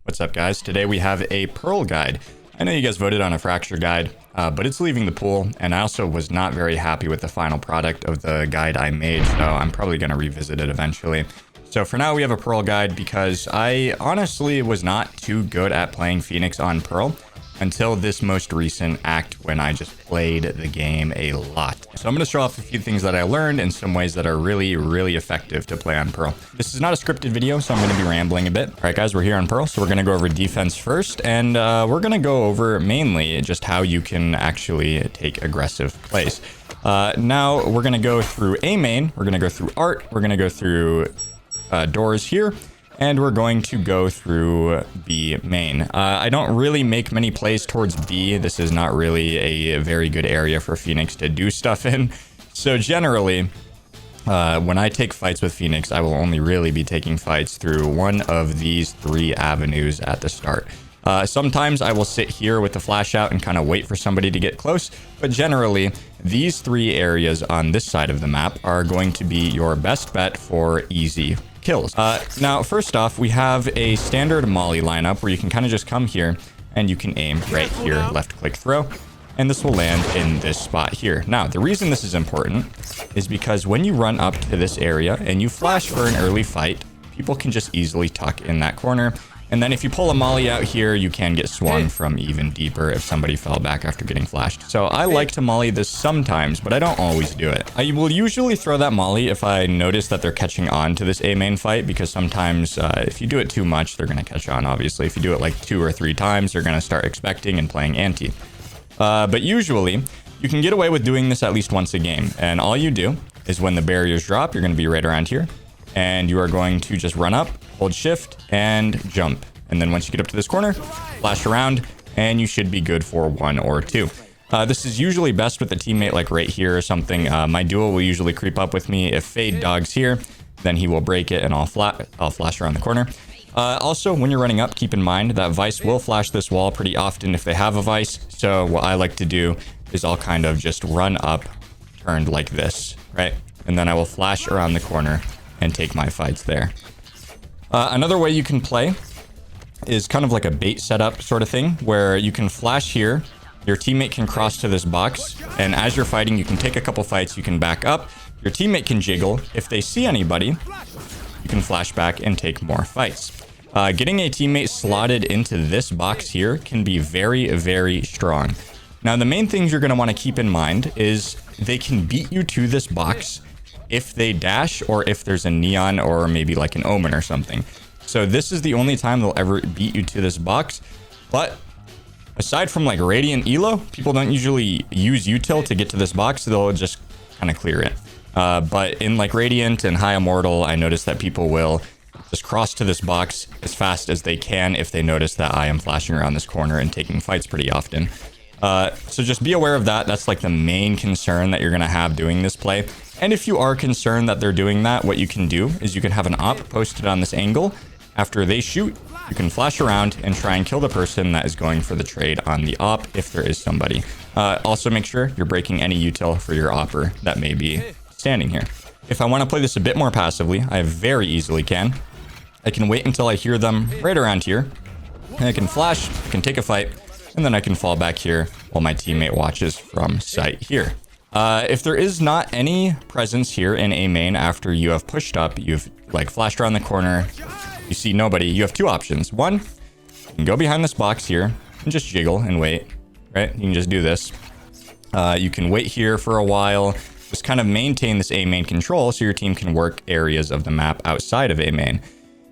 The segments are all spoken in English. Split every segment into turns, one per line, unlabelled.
What's up, guys? Today we have a Pearl guide. I know you guys voted on a Fracture guide, but it's leaving the pool, and I also was not very happy with the final product of the guide I made, so I'm probably going to revisit it eventually. So for now, we have a Pearl guide because I honestly was not too good at playing Phoenix on Pearl until this most recent act when I just played the game a lot. So I'm going to show off a few things that I learned and some ways that are really effective to play on Pearl. This is not a scripted video, so I'm going to be rambling a bit. All right, guys, we're here on Pearl, so we're going to go over defense first, and we're going to go over mainly just how you can actually take aggressive plays. Now we're going to go through A main, we're going to go through art, we're going to go through doors here, and we're going to go through B main. I don't really make many plays towards B. This is not really a very good area for Phoenix to do stuff in. So generally, when I take fights with Phoenix, I will only really be taking fights through one of these three avenues at the start. Sometimes I will sit here with the flash out and kind of wait for somebody to get close, but generally these three areas on this side of the map are going to be your best bet for easy kills. Now, first off, we have a standard molly lineup where you can kind of just come here and you can aim right here, left click throw, and this will land in this spot here. Now, the reason this is important is because when you run up to this area and you flash for an early fight, people can just easily tuck in that corner. And then if you pull a molly out here, you can get swung from even deeper if somebody fell back after getting flashed. So I like to molly this sometimes, but I don't always do it. I will usually throw that molly if I notice that they're catching on to this A main fight, because sometimes if you do it too much, they're going to catch on, obviously. If you do it like 2 or 3 times, they're going to start expecting and playing anti. But usually, you can get away with doing this at least once a game. And all you do is when the barriers drop, you're going to be right around here. And you are going to just run up, hold shift, and jump. And then once you get up to this corner, flash around, and you should be good for 1 or 2. This is usually best with a teammate like right here or something. My duo will usually creep up with me. If Fade dog's here, then he will break it and I'll flash around the corner. Also, when you're running up, keep in mind that Vice will flash this wall pretty often if they have a Vice. So what I like to do is I'll kind of just run up, turned like this, right? And then I will flash around the corner and take my fights there. Another way you can play is kind of like a bait setup sort of thing, where you can flash here, your teammate can cross to this box, and as you're fighting, you can take a couple fights, you can back up, your teammate can jiggle. If they see anybody, you can flash back and take more fights. Getting a teammate slotted into this box here can be very strong. Now, the main things you're going to want to keep in mind is they can beat you to this box if they dash, or if there's a neon or maybe like an omen or something. So this is the only time they'll ever beat you to this box. But aside from like Radiant Elo, people don't usually use util to get to this box, so they'll just kind of clear it. But in like Radiant and High Immortal, I noticed that people will just cross to this box as fast as they can if they notice that I am flashing around this corner and taking fights pretty often. So just be aware of that. That's like the main concern that you're going to have doing this play. And if you are concerned that they're doing that, what you can do is you can have an op posted on this angle. After they shoot, you can flash around and try and kill the person that is going for the trade on the op if there is somebody. Also make sure you're breaking any util for your opper that may be standing here. If I want to play this a bit more passively, I very easily can. I can wait until I hear them right around here. And I can flash, I can take a fight, and then I can fall back here while my teammate watches from sight here. If there is not any presence here in A main after you have pushed up, you've like flashed around the corner, you see nobody, you have 2 options. One, you can go behind this box here and just jiggle and wait, right? You can just do this. You can wait here for a while, just kind of maintain this A main control so your team can work areas of the map outside of A main.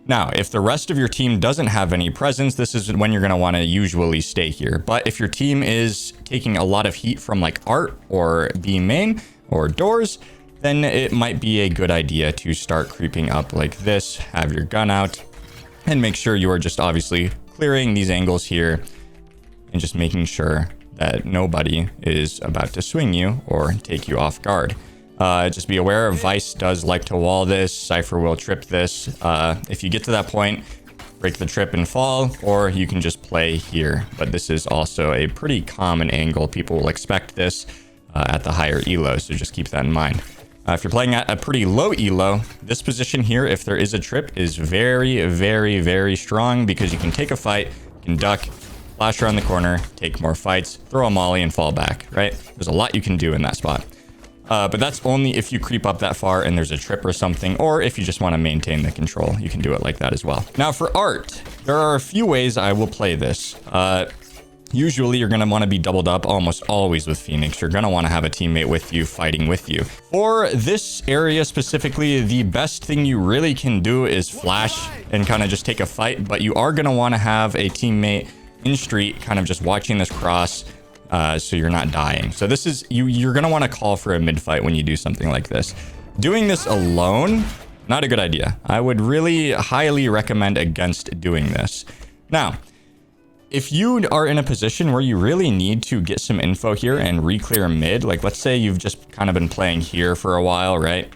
Now, if the rest of your team doesn't have any presence, this is when you're going to want to usually stay here. But if your team is taking a lot of heat from like art or B main or doors, then it might be a good idea to start creeping up like this, have your gun out, and make sure you are just obviously clearing these angles here and just making sure that nobody is about to swing you or take you off guard. Just be aware, Vice does like to wall this, Cypher will trip this. If you get to that point, break the trip and fall, or you can just play here. But this is also a pretty common angle. People will expect this at the higher elo, so just keep that in mind. If you're playing at a pretty low elo, this position here, if there is a trip, is very, very, very strong because you can take a fight, you can duck, flash around the corner, take more fights, throw a molly, and fall back, right? There's a lot you can do in that spot. But that's only if you creep up that far and there's a trip or something, or if you just want to maintain the control, you can do it like that as well. Now for art, there are a few ways I will play this. Usually you're going to want to be doubled up almost always with Phoenix. You're going to want to have a teammate with you fighting with you. For this area specifically, the best thing you really can do is flash and kind of just take a fight, but you are going to want to have a teammate in street kind of just watching this cross so you're not dying. So this is, you're going to want to call for a mid fight when you do something like this. Doing this alone, not a good idea. I would really highly recommend against doing this. Now, if you are in a position where you really need to get some info here and re-clear mid, like let's say you've just kind of been playing here for a while, right?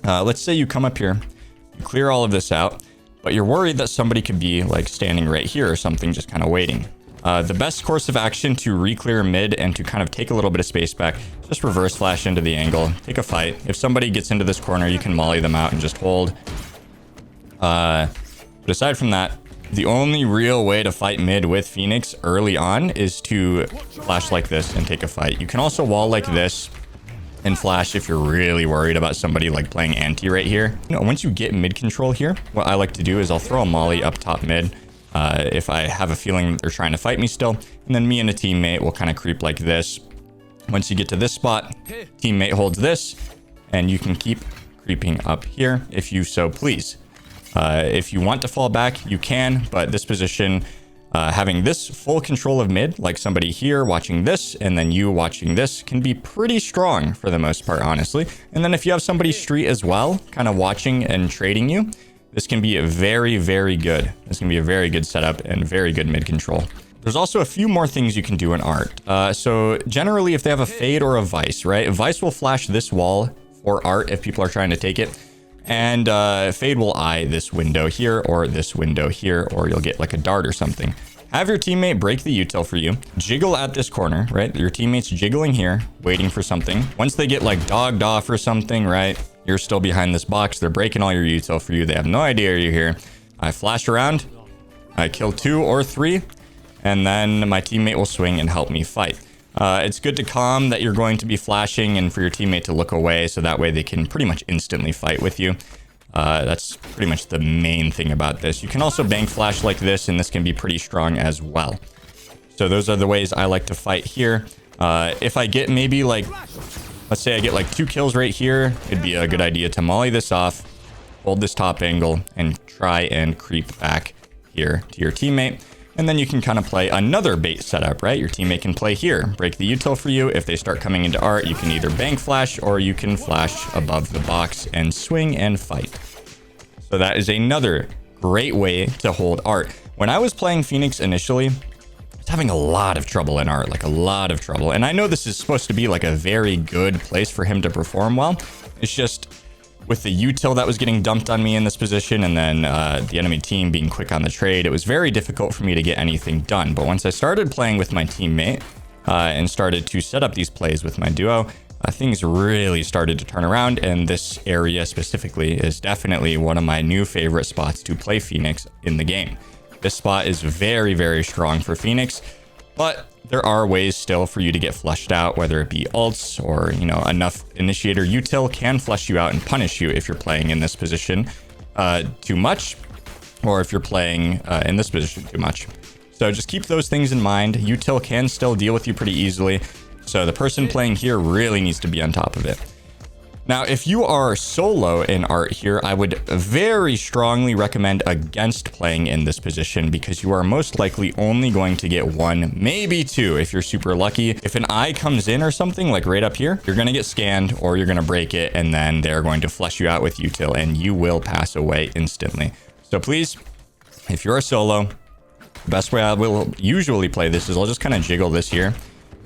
Let's say you come up here, you clear all of this out, but you're worried that somebody could be like standing right here or something, just kind of waiting. The best course of action to re-clear mid and to kind of take a little bit of space back, just reverse flash into the angle, take a fight. If somebody gets into this corner, you can molly them out and just hold. But aside from that, the only real way to fight mid with Phoenix early on is to flash like this and take a fight. You can also wall like this and flash if you're really worried about somebody like playing anti right here. You know, once you get mid control here, what I like to do is I'll throw a molly up top mid if I have a feeling they're trying to fight me still. And then me and a teammate will kind of creep like this. Once you get to this spot, teammate holds this and you can keep creeping up here if you so please. If you want to fall back, you can, but this position, having this full control of mid, like somebody here watching this, and then you watching this, can be pretty strong for the most part, honestly. And then if you have somebody street as well, kind of watching and trading you, this can be a very, very good. This can be a very good setup and very good mid control. There's also a few more things you can do in art. So generally, if they have a fade or a vice, right? Vice will flash this wall for art if people are trying to take it. And fade will eye this window here or this window here, or you'll get like a dart or something. Have your teammate break the util for you. Jiggle at this corner, right? Your teammate's jiggling here, waiting for something. Once they get like dogged off or something, right? You're still behind this box. They're breaking all your util for you. They have no idea you're here. I flash around. I kill 2 or 3. And then my teammate will swing and help me fight. It's good to calm that you're going to be flashing and for your teammate to look away so that way they can pretty much instantly fight with you. That's pretty much the main thing about this. You can also bank flash like this, and this can be pretty strong as well. So those are the ways I like to fight here. If I get maybe like, let's say I get like 2 kills right here, it'd be a good idea to molly this off, hold this top angle, and try and creep back here to your teammate. And then you can kind of play another bait setup, right? Your teammate can play here, break the util for you. If they start coming into art, you can either bank flash or you can flash above the box and swing and fight. So that is another great way to hold art. When I was playing Phoenix initially, I was having a lot of trouble in art, like a lot of trouble. And I know this is supposed to be like a very good place for him to perform well. It's just with the util that was getting dumped on me in this position, and then the enemy team being quick on the trade, it was very difficult for me to get anything done. But once I started playing with my teammate and started to set up these plays with my duo, things really started to turn around. And this area specifically is definitely one of my new favorite spots to play Phoenix in the game. This spot is very, very strong for Phoenix, but there are ways still for you to get flushed out, whether it be ults or, you know, enough initiator util can flush you out and punish you if you're playing in this position too much, or if you're playing in this position too much. So just keep those things in mind. Util can still deal with you pretty easily. So the person playing here really needs to be on top of it. Now, if you are solo in art here, I would very strongly recommend against playing in this position because you are most likely only going to get 1, maybe 2 if you're super lucky. If an eye comes in or something like right up here, you're going to get scanned or you're going to break it, and then they're going to flush you out with util and you will pass away instantly. So please, if you're a solo, the best way I will usually play this is I'll just kind of jiggle this here.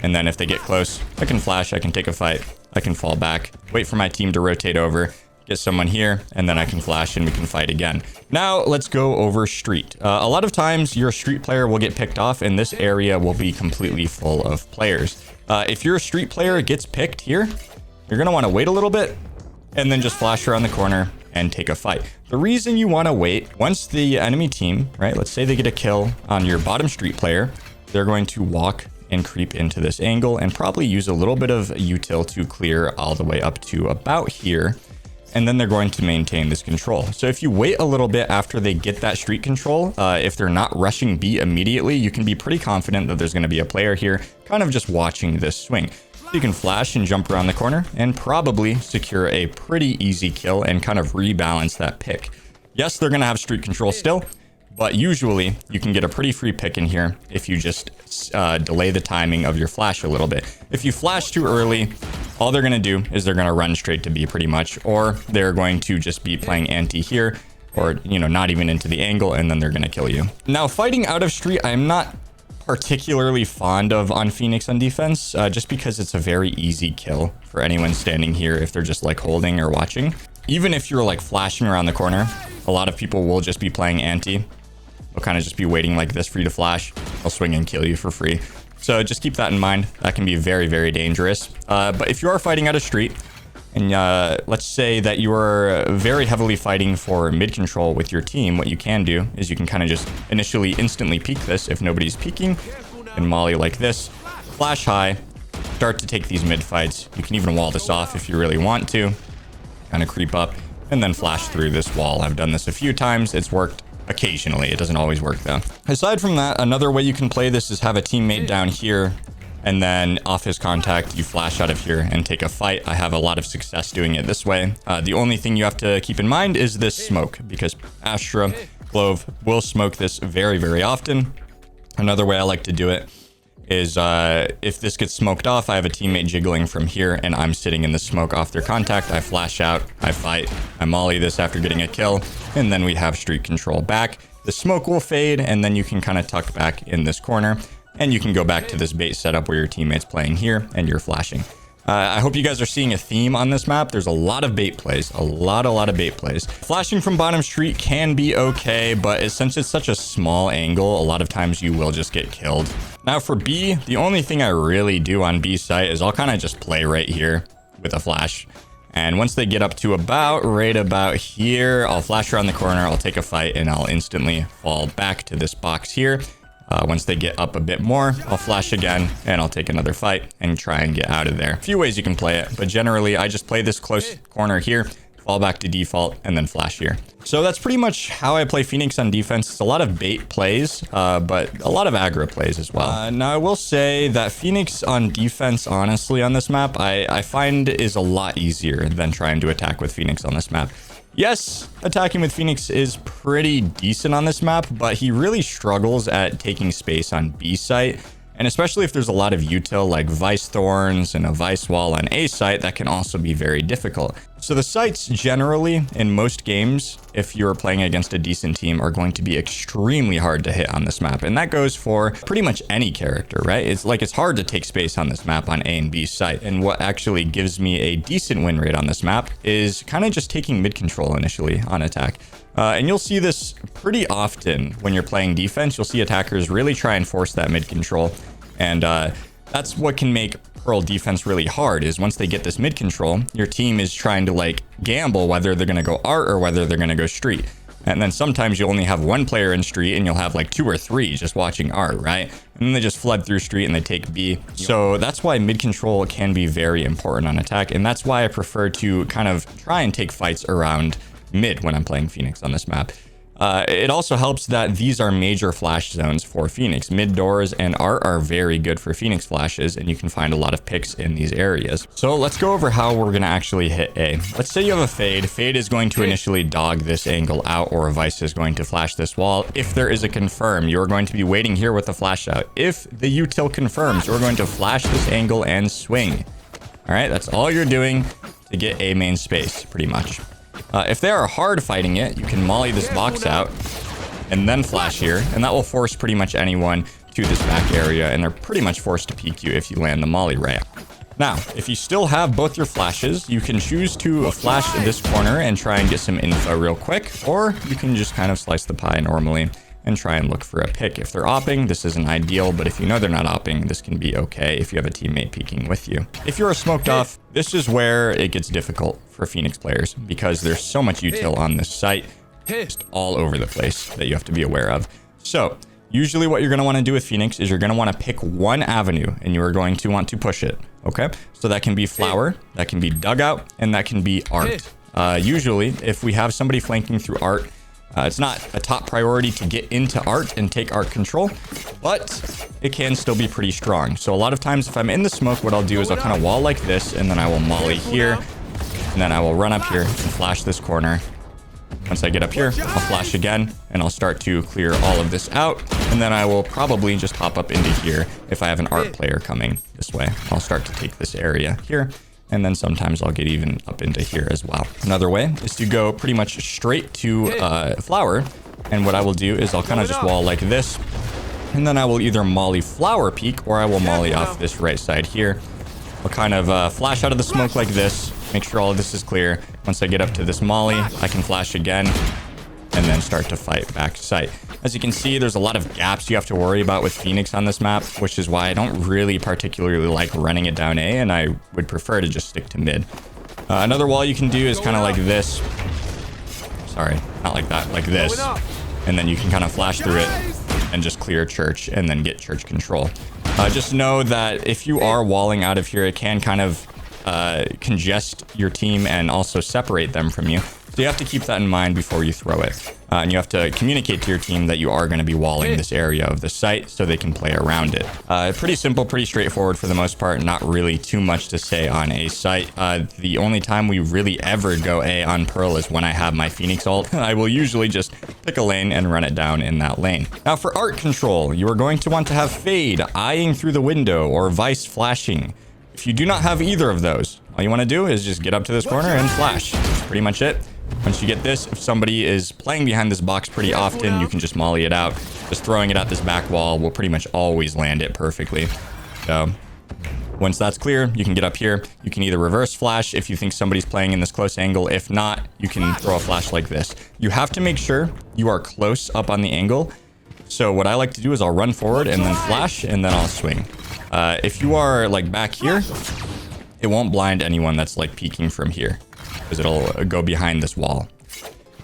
And then if they get close, I can flash, I can take a fight, I can fall back, wait for my team to rotate over, get someone here, and then I can flash and we can fight again. Now let's go over street. A lot of times your street player will get picked off and this area will be completely full of players. If your street player gets picked here, you're going to want to wait a little bit and then just flash around the corner and take a fight. The reason you want to wait, once the enemy team, right, let's say they get a kill on your bottom street player, they're going to walk and creep into this angle and probably use a little bit of util to clear all the way up to about here. And then they're going to maintain this control. So if you wait a little bit after they get that street control, if they're not rushing B immediately, you can be pretty confident that there's going to be a player here kind of just watching this swing. You can flash and jump around the corner and probably secure a pretty easy kill and kind of rebalance that pick. Yes, they're going to have street control still, but usually you can get a pretty free pick in here if you just delay the timing of your flash a little bit. If you flash too early, all they're going to do is they're going to run straight to B pretty much, or they're going to just be playing anti here, or, you know, not even into the angle, and then they're going to kill you. Now, fighting out of street, I'm not particularly fond of on Phoenix on defense, just because it's a very easy kill for anyone standing here if they're just like holding or watching. Even if you're like flashing around the corner, a lot of people will just be playing anti. They'll kind of just be waiting like this for you to flash. They'll swing and kill you for free. So just keep that in mind. That can be very, very dangerous. But if you are fighting out of street, and let's say that you are very heavily fighting for mid control with your team, what you can do is you can kind of just initially instantly peek this if nobody's peeking, and molly like this, flash high, start to take these mid fights. You can even wall this off if you really want to, kind of creep up and then flash through this wall. I've done this a few times. It's worked occasionally. It doesn't always work though. Aside from that, another way you can play this is have a teammate down here, and then off his contact, you flash out of here and take a fight. I have a lot of success doing it this way. The only thing you have to keep in mind is this smoke, because Astra, Clove will smoke this very, very often. Another way I like to do it is if this gets smoked off, I have a teammate jiggling from here and I'm sitting in the smoke off their contact. I flash out, I fight, I molly this after getting a kill, and then we have street control back. The smoke will fade, and then you can kind of tuck back in this corner, and you can go back to this bait setup where your teammate's playing here and you're flashing. I hope you guys are seeing a theme on this map. There's a lot of bait plays, a lot of bait plays. Flashing from bottom street can be okay, but since it's such a small angle, a lot of times you will just get killed. Now for B, the only thing I really do on B site is I'll kind of just play right here with a flash. And once they get up to right about here, I'll flash around the corner, I'll take a fight, and I'll instantly fall back to this box here. Once they get up a bit more, I'll flash again and I'll take another fight and try and get out of there. A few ways you can play it, but generally I just play this close corner here, fall back to default, and then flash here. So that's pretty much how I play Phoenix on defense. It's a lot of bait plays, but a lot of aggro plays as well. Now I will say that Phoenix on defense, honestly, on this map, I find is a lot easier than trying to attack with Phoenix on this map. Yes, attacking with Phoenix is pretty decent on this map, but he really struggles at taking space on B site. And especially if there's a lot of util like Vice Thorns and a Vice Wall on A site, that can also be very difficult. So the sites generally in most games, if you're playing against a decent team, are going to be extremely hard to hit on this map. And that goes for pretty much any character, right? It's hard to take space on this map on A and B site. And what actually gives me a decent win rate on this map is kind of just taking mid control initially on attack. And you'll see this pretty often when you're playing defense. You'll see attackers really try and force that mid control. And that's what can make Pearl defense really hard, is once they get this mid control, your team is trying to like gamble whether they're going to go art or whether they're going to go street. And then sometimes you only have one player in street and you'll have like 2 or 3 just watching art, right? And then they just flood through street and they take B. So that's why mid control can be very important on attack. And that's why I prefer to kind of try and take fights around mid when I'm playing Phoenix on this map. It also helps that these are major flash zones for Phoenix. Mid doors and art are very good for Phoenix flashes, and you can find a lot of picks in these areas. So let's go over how we're going to actually hit A. Let's say you have a fade. Fade is going to initially dog this angle out, or a Vice is going to flash this wall. If there is a confirm, you're going to be waiting here with the flash out. If the util confirms, you're going to flash this angle and swing. All right, that's all you're doing to get A main space, pretty much. If they are hard fighting it, you can molly this box out and then flash here, and that will force pretty much anyone to this back area, and they're pretty much forced to peek you if you land the molly right. Now, if you still have both your flashes, you can choose to flash this corner and try and get some info real quick, or you can just kind of slice the pie normally and try and look for a pick. If they're opping, this isn't ideal, but if you know they're not opping, this can be okay if you have a teammate peeking with you. If you're smoked off, this is where it gets difficult for Phoenix players because there's so much util on this site, just all over the place that you have to be aware of. So usually what you're going to want to do with Phoenix is you're going to want to pick one avenue and you are going to want to push it. Okay, so that can be flower, that can be dugout, and that can be art. Usually, if we have somebody flanking through art, it's not a top priority to get into art and take art control, but it can still be pretty strong. So a lot of times if I'm in the smoke, what I'll do is I'll kind of wall like this, and then I will molly here, and then I will run up here and flash this corner. Once I get up here, I'll flash again, and I'll start to clear all of this out, and then I will probably just hop up into here if I have an art player coming this way. I'll start to take this area here, and then sometimes I'll get even up into here as well. Another way is to go pretty much straight to flower, and what I will do is I'll kind of just wall like this, and then I will either molly flower peak, or I will molly off this right side here. I'll kind of flash out of the smoke like this, make sure all of this is clear. Once I get up to this molly, I can flash again and then start to fight back site. As you can see, there's a lot of gaps you have to worry about with Phoenix on this map, which is why I don't really particularly like running it down A, and I would prefer to just stick to mid. Another wall you can do is kind of like this. Sorry, not like that, like this. And then you can kind of flash through it and just clear church and then get church control. Just know that if you are walling out of here, it can kind of congest your team and also separate them from you. So you have to keep that in mind before you throw it. And you have to communicate to your team that you are going to be walling this area of the site so they can play around it. Pretty simple, pretty straightforward for the most part. Not really too much to say on a site. The only time we really ever go A on Pearl is when I have my Phoenix ult. I will usually just pick a lane and run it down in that lane. Now for art control, you are going to want to have Fade, eyeing through the window, or Vice flashing. If you do not have either of those, all you want to do is just get up to this corner and flash. That's pretty much it. Once you get this, if somebody is playing behind this box pretty often, you can just molly it out. Just throwing it at this back wall will pretty much always land it perfectly. So once that's clear, you can get up here. You can either reverse flash if you think somebody's playing in this close angle. If not, you can throw a flash like this. You have to make sure you are close up on the angle. So what I like to do is I'll run forward and then flash, and then I'll swing. If you are like back here, it won't blind anyone that's like peeking from here, because it'll go behind this wall.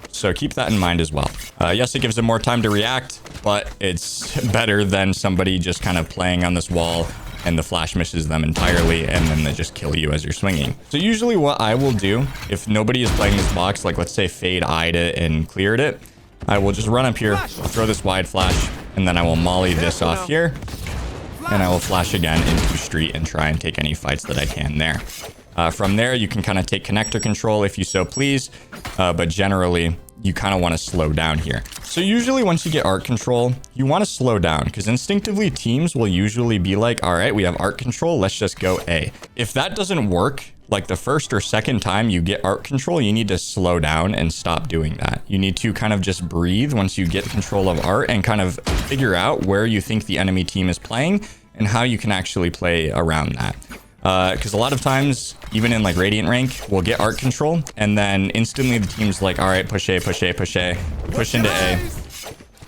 So keep that in mind as well. Yes, it gives them more time to react, but it's better than somebody just kind of playing on this wall and the flash misses them entirely and then they just kill you as you're swinging. So usually what I will do, if nobody is playing this box, like let's say Fade eyed it and cleared it, I will just run up here, throw this wide flash, and then I will molly this off here, and I will flash again into street and try and take any fights that I can there. From there, you can kind of take connector control if you so please, but generally, you kind of want to slow down here. So usually once you get art control, you want to slow down because instinctively teams will usually be like, all right, we have art control, let's just go A. If that doesn't work, like the first or second time you get art control, you need to slow down and stop doing that. You need to kind of just breathe once you get control of art and kind of figure out where you think the enemy team is playing and how you can actually play around that. Because a lot of times, even in like Radiant rank, we'll get art control and then instantly the team's like, all right, push A, push A, push A, push into A,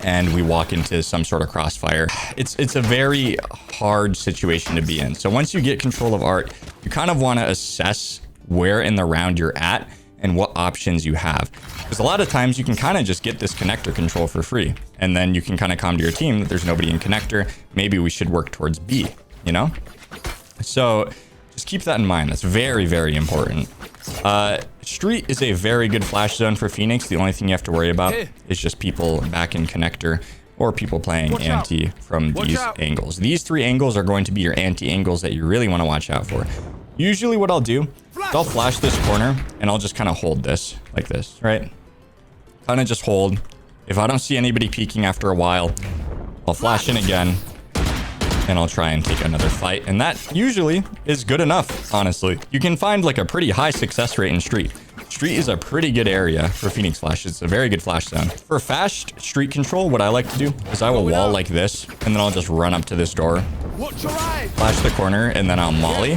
and we walk into some sort of crossfire. It's a very hard situation to be in. So once you get control of art, you kind of want to assess where in the round you're at and what options you have. Because a lot of times you can kind of just get this connector control for free. And then you can kind of come to your team that there's nobody in connector. Maybe we should work towards B, you know? So just keep that in mind. That's very, very important. Street is a very good flash zone for Phoenix. The only thing you have to worry about is just people back in connector or people playing anti from these angles. These three angles are going to be your anti angles that you really want to watch out for. Usually what I'll do is I'll flash this corner and I'll just kind of hold this like this, right? Kind of just hold. If I don't see anybody peeking after a while, I'll flash in again. And I'll try and take another fight. And that usually is good enough, honestly. You can find like a pretty high success rate in Street. Street is a pretty good area for Phoenix Flash. It's a very good flash zone. For fast street control, what I like to do is I will wall like this, and then I'll just run up to this door, flash the corner, and then I'll molly,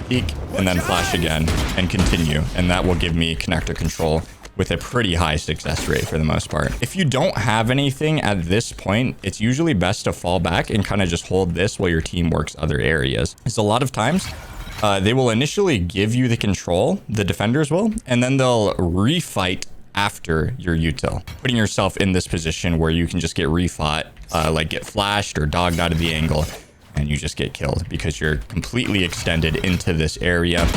peek, and then flash again, and continue. And that will give me connector control with a pretty high success rate for the most part. If you don't have anything at this point, it's usually best to fall back and kind of just hold this while your team works other areas. Because a lot of times they will initially give you the control, the defenders will, and then they'll refight after your util, putting yourself in this position where you can just get refought, like get flashed or dogged out of the angle, and you just get killed because you're completely extended into this area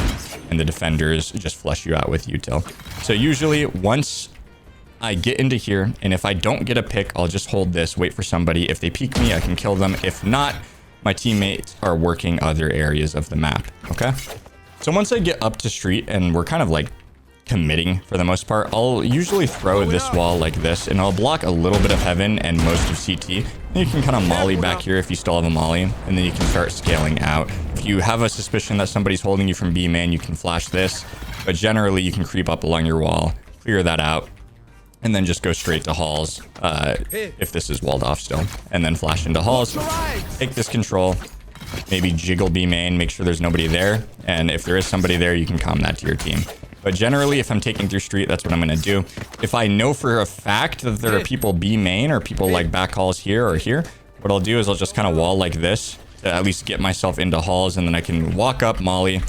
and the defenders just flush you out with util. So usually once I get into here, and if I don't get a pick, I'll just hold this, wait for somebody. If they peek me, I can kill them. If not, my teammates are working other areas of the map. Okay. So once I get up to street and we're kind of like committing for the most part, I'll usually throw this wall like this, and I'll block a little bit of heaven and most of CT. And you can kind of molly back here if you still have a molly, and then you can start scaling out. If you have a suspicion that somebody's holding you from B main, you can flash this, but generally you can creep up along your wall, clear that out, and then just go straight to halls if this is walled off still, and then flash into halls, take this control, maybe jiggle B main, make sure there's nobody there, and if there is somebody there, you can calm that to your team. But generally, if I'm taking through street, that's what I'm going to do. If I know for a fact that there are people B main or people like back halls here or here, what I'll do is I'll just kind of wall like this to at least get myself into halls, and then I can walk up, molly,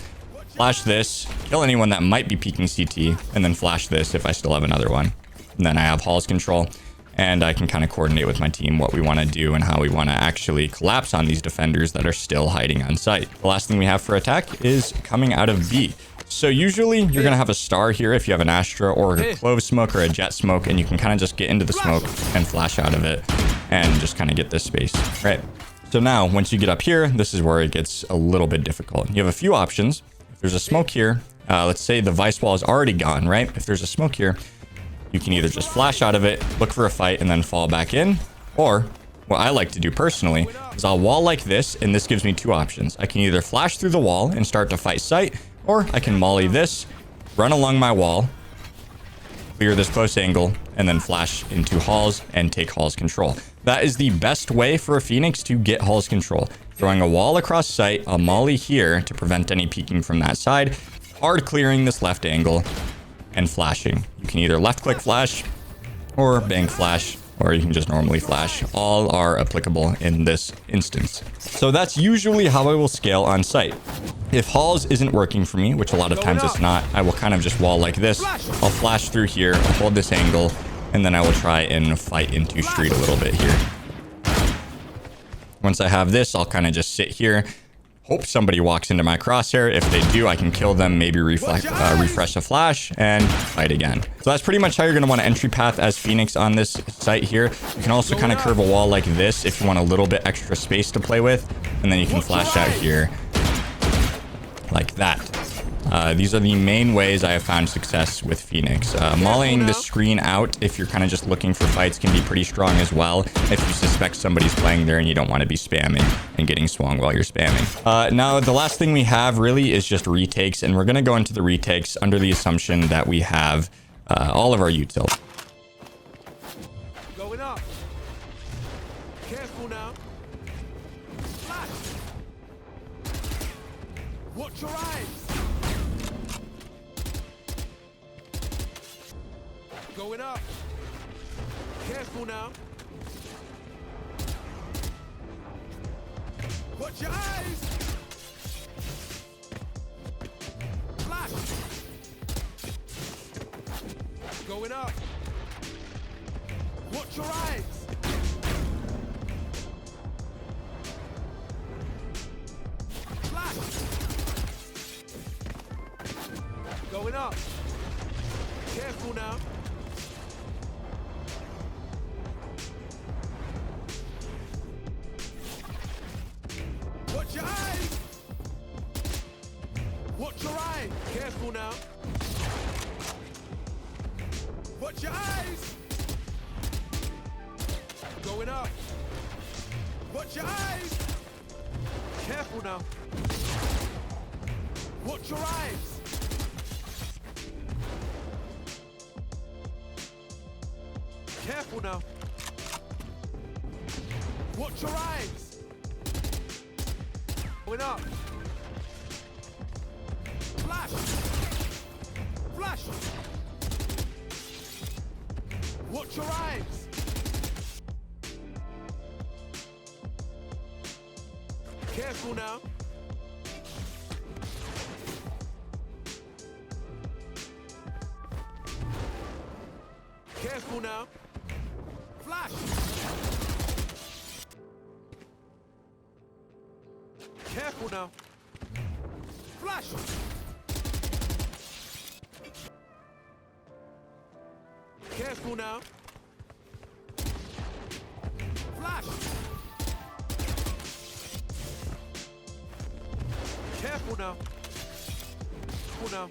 flash this, kill anyone that might be peeking CT, and then flash this if I still have another one. And then I have halls control, and I can kind of coordinate with my team what we want to do and how we want to actually collapse on these defenders that are still hiding on site. The last thing we have for attack is coming out of B. So usually you're going to have a star here if you have an Astra or a clove smoke or a jet smoke, and you can kind of just get into the smoke and flash out of it and just kind of get this space, right? So now once you get up here, this is where it gets a little bit difficult. You have a few options. If there's a smoke here, let's say the vice wall is already gone, right? If there's a smoke here, you can either just flash out of it, look for a fight, and then fall back in. Or what I like to do personally is I'll wall like this, and this gives me two options. I can either flash through the wall and start to fight sight, or I can molly this, run along my wall, clear this close angle, and then flash into halls and take halls control. That is the best way for a Phoenix to get halls control. Throwing a wall across sight, a molly here to prevent any peeking from that side, hard clearing this left angle, and flashing. You can either left click flash or bang flash, or you can just normally flash. All are applicable in this instance. So that's usually how I will scale on site. If halls isn't working for me, which a lot of times it's not, I will kind of just wall like this. I'll flash through here, I'll hold this angle, and then I will try and fight into street a little bit here. Once I have this, I'll kind of just sit here, hope somebody walks into my crosshair. If they do, I can kill them, maybe refresh a flash, and fight again. So that's pretty much how you're going to want to entry path as Phoenix on this site here. You can also kind of curve a wall like this if you want a little bit extra space to play with, and then you can flash out here like that. These are the main ways I have found success with Phoenix. Mollying the screen out if you're kind of just looking for fights can be pretty strong as well if you suspect somebody's playing there and you don't want to be spamming and getting swung while you're spamming. Now, the last thing we have really is just retakes, and we're going to go into the retakes under the assumption that we have all of our util.
Going up. Careful now. Flash. Watch your eyes. Going up. Careful now. Watch your eyes. Flash. Going up. Watch your eyes. Flash. Going up. Careful now. Watch your eyes! Watch your eyes! Careful now! Watch your eyes! Going up! Watch your eyes! Careful now! Watch your eyes! Careful now! Watch your eyes! Going up. Flash. Flash. Watch your eyes. Careful now. Careful now. Flash. Careful now. Flash. Careful now. Flash. Careful now. Careful now.